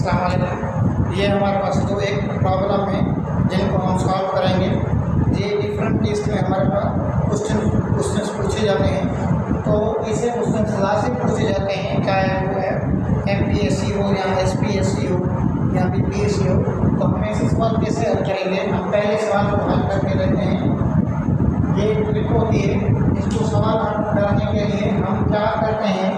अस्सलाम वालेकुम। ये हमारे पास जो एक प्रॉब्लम है जिनको हम सॉल्व करेंगे। ये डिफरेंट टेस्ट में हमारे पास क्वेश्चन पूछे जाते हैं। तो इसे क्वेश्चन लाजिम पूछे जाते हैं, चाहे वो है MPSC हो या SPSC हो या BPSC हो। तो हम ऐसे सवाल कैसे हल करेंगे? हम पहले सवाल को हल करके लेते हैं। ये ट्रिक होती है, इसको सवाल हल करने के लिए हम क्या करते हैं,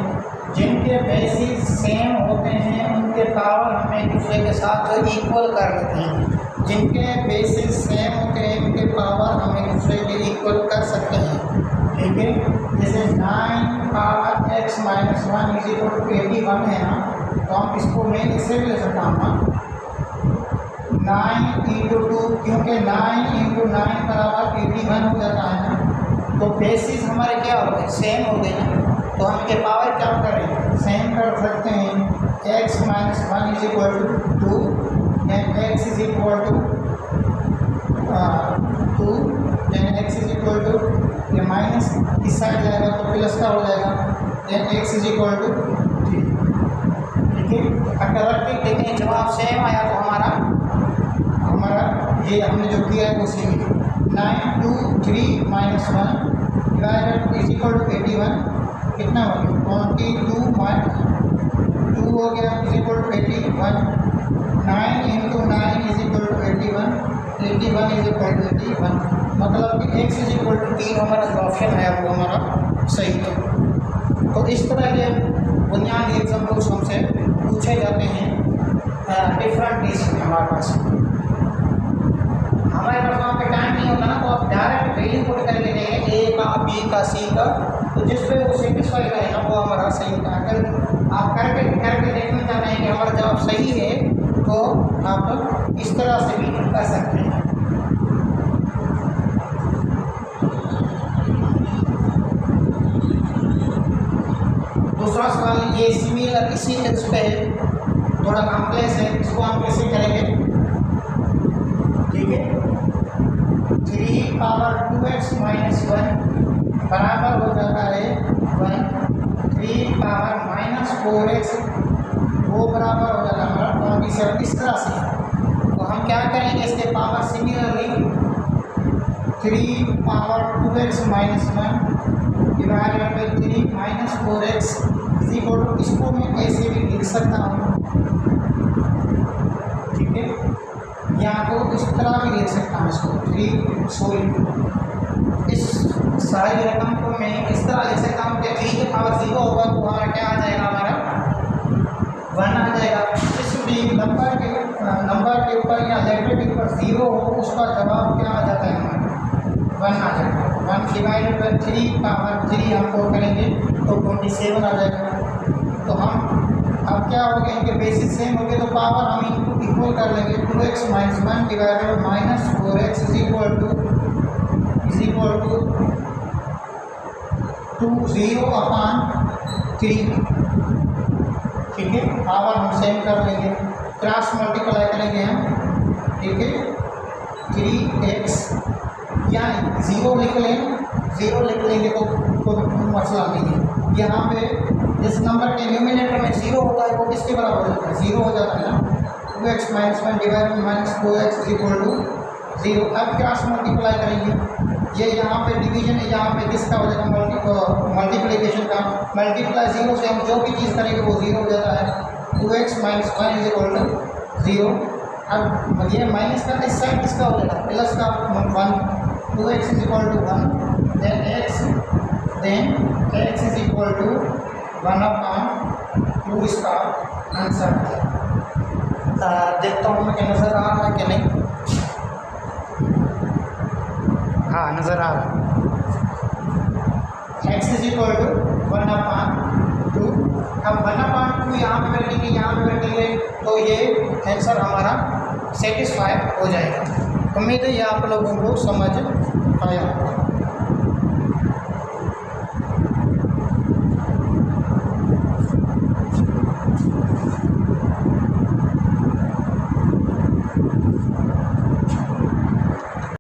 जिनके बेसिस सेम होते हैं उनके पावर हम एक दूसरे के साथ इक्वल कर लेते हैं। जिनके बेसिस सेम होते हैं उनके पावर हम एक दूसरे के इक्वल कर सकते हैं। ठीक है, जैसे 9 power x minus 1 is equal to 81 है ना, तो हम इसको मैं इससे भी ले सकता हूँ ना, 9 इंटू 2, क्योंकि 9 इंटू 9 बराबर 81 हो जाता है ना। तो बेसिस हमारे क्या हो गए, सेम हो गए ना। तो हम के पावर क्या करें, सेम कर सकते हैं। x minus 1 is equal to 2 and x is equal to 2 and x is equal to, ये माइनस इस साइड जाएगा तो प्लस का हो जाएगा, and x is equal to 3। ठीक है, अगर रख के देखें जवाब सेम आया तो हमारा ये हमने जो किया है वो सेम है। 9 2 3 minus 1 divided is equal to 81, कितना हो गया 22 माइनस 2 हो गया is equal to 81। 9 into 9 is equal to 81, 81 is equal to 81, मतलब कि x इज इक्वल टू 3 हमारा जो ऑप्शन है वो हमारा सही है। तो इस तरह के बुनियादी एग्जाम्पल्स हमसे पूछे जाते हैं डिफरेंट टेस्ट में। हमारे पास वहाँ पे टाइम नहीं होता ना, तो आप डायरेक्ट वैल्यू पुट करके देंगे A का, B का, C का, तो जिस पे वो सेटिस्फाई रहे ना वो हमारा सही होता है। अगर आप करके देखना चाहते हैं कि हमारा जवाब सही है तो आप इस तरह से भी कर सकते हैं। दूसरा सवाल ये सिमिलर इसी टेक्स्ट पे थोड़ा कॉम्प्लेक्स है, इसको हम कैसे करेंगे? ठीक है, 3 पावर 2x माइनस 1 बराबर हो जाता है 1, 3 पावर माइनस 4x वो बराबर हो जाता है हमारा 27। इस तरह से तो हम क्या करेंगे, इसके power similarly 3 power 2x minus 1 divided by 3 minus 4x is equal to, इसको मैं ऐसे भी लिख सकता हूँ। ठीक है, या तो इस तरह भी लिख सकता हूँ इसको, इस सारी रकम को मैं इस तरह लिख सकता हूँ कि 3 के पावर 0 होगा तो हमारा क्या आ जाएगा, हमारा 1 आ जाएगा। इस भी नंबर के ऊपर या लेटर के ऊपर 0 हो उसका जवाब क्या आ जाता है, हमारा 1 आ जाएगा। 1 डिवाइडेड बाई 3 पावर 3 हम को करेंगे तो 27 आ जाएगा। तो हम अब क्या हो गया, इनके बेसिस सेम हो गए तो पावर हम इनको इक्वल कर लेंगे। 2x minus 1 divided minus 4x is equal to 20/3। ठीक है, पावर हम सेम कर लेंगे, क्रॉस मल्टीप्लाई करेंगे हम। ठीक है, 3x या 0 लिख लेंगे तो कोई मसला नहीं है। यहाँ पे जिस नंबर के न्यूमिनेटर में 0 होता है वो किसके बराबर हो जाता है, 0 हो जाता है ना। 2x minus 1 divided minus 4x is equal to 0। अब क्रॉस मल्टीप्लाई करेंगे, ये यहाँ पे डिवीजन है, यहाँ पे किसका हो जाएगा, मल्टीप्लिकेशन का। मल्टीप्लाई 0 से हम जो भी चीज़ करेंगे वो 0 हो जाता है। 2x minus 1 is equal to 0। अब ये माइनस का इस साइड किसका हो जाएगा, प्लस का 1। 2x is equal to 1, then x is equal to 1/2 इसका आंसर है। देखता हूँ मैं कि नज़र आ रहा है कि नहीं। हाँ, नज़र आ रहा है। x is equal to 1/2। अब 1/2 यहाँ पे रखेंगे तो ये आंसर हमारा सेटिस्फाई हो जाएगा। उम्मीद है ये आप लोगों को समझ आया।